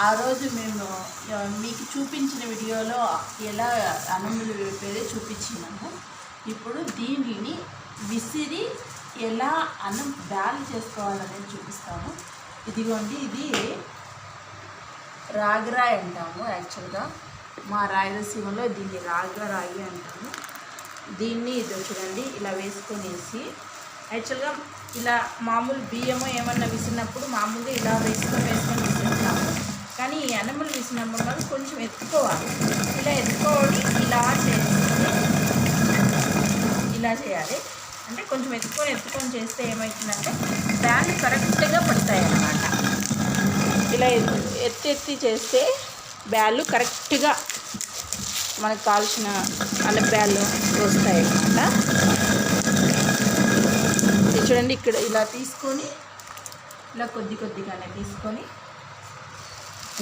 ఆ రోజు మేము మీకు చూపించిన వీడియోలో ఎలా అన్నములు వేపేది చూపించినాము. ఇప్పుడు దీనిని విసిరి ఎలా అన్నం బ్యాల్ చేసుకోవాలనేది చూపిస్తాము. ఇదిగోండి, ఇది రాగిరాయి అంటాము. యాక్చువల్గా మా రాయలసీమలో దీన్ని రాగి అంటాము. దీన్ని ఇది చూడండి ఇలా వేసుకొనేసి, యాక్చువల్గా ఇలా మామూలు బియ్యము ఏమన్నా విసిరినప్పుడు మామూలుగా ఇలా వేసుకొని విసిరిస్తాము. కానీ ఈ అన్నములు విసిరినప్పుడు మనం కొంచెం ఎత్తుకోవాలి. ఇలా ఎత్తుకోవాలి, ఇలా చేయాలి. అంటే కొంచెం ఎత్తుకొని చేస్తే ఏమవుతుందంటే బ్యాళ్ళు కరెక్ట్గా పడతాయి అన్నమాట. ఇలా ఎత్తి చేస్తే బ్యాళ్ళు కరెక్ట్గా మనకు కావాల్సిన అన్న బ్యాళ్ళు వస్తాయి అన్నమాట. చూడండి, ఇక్కడ ఇలా తీసుకొని ఇలా కొద్దిగానే తీసుకొని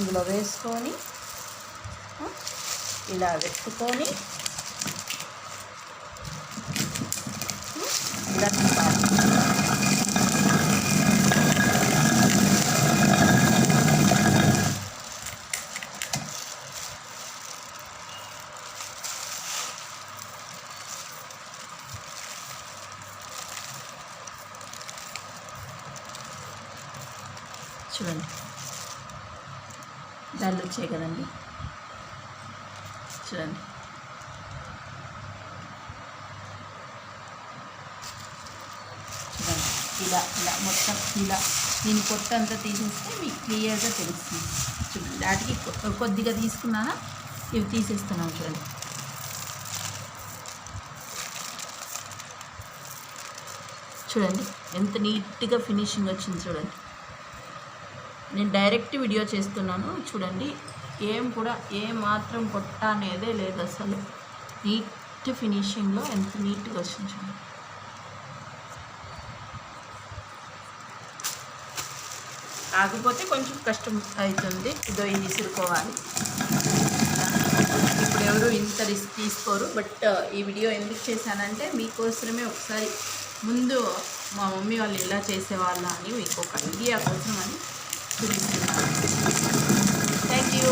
ఇందులో వేసుకొని ఇలా పెట్టుకొని ఇలా తిప్పాలి. చూడండి, దాళ్ళు వచ్చాయి కదండి. చూడండి, ఇలా మొత్తం ఇలా దీని పొట్టు అంతా తీసేస్తే మీకు క్లియర్గా తెలుస్తుంది. చూడండి, వాటికి కొద్దిగా తీసుకున్నానా ఇవి తీసేస్తున్నాను. చూడండి ఎంత నీట్గా ఫినిషింగ్ వచ్చింది. చూడండి, నేను డైరెక్ట్ వీడియో చేస్తున్నాను. చూడండి, ఏ మాత్రం పొట్ట అనేదే లేదు అసలు. నీట్ ఫినిషింగ్లో ఎంత నీట్గా వచ్చింది చూడండి. కాకపోతే కొంచెం కష్టం అవుతుంది. ఇదో ఇది విసురుకోవాలి. ఇప్పుడు ఎవరు ఇంత రిస్క్ తీసుకోరు. బట్ ఈ వీడియో ఎందుకు చేశానంటే మీకోసమే ఒకసారి ముందు మా మమ్మీ వాళ్ళు ఎలా చేసేవాళ్ళ అని మీకు ఒక ఐడియా కోసం అని చూపిస్తున్నాను. Thank you.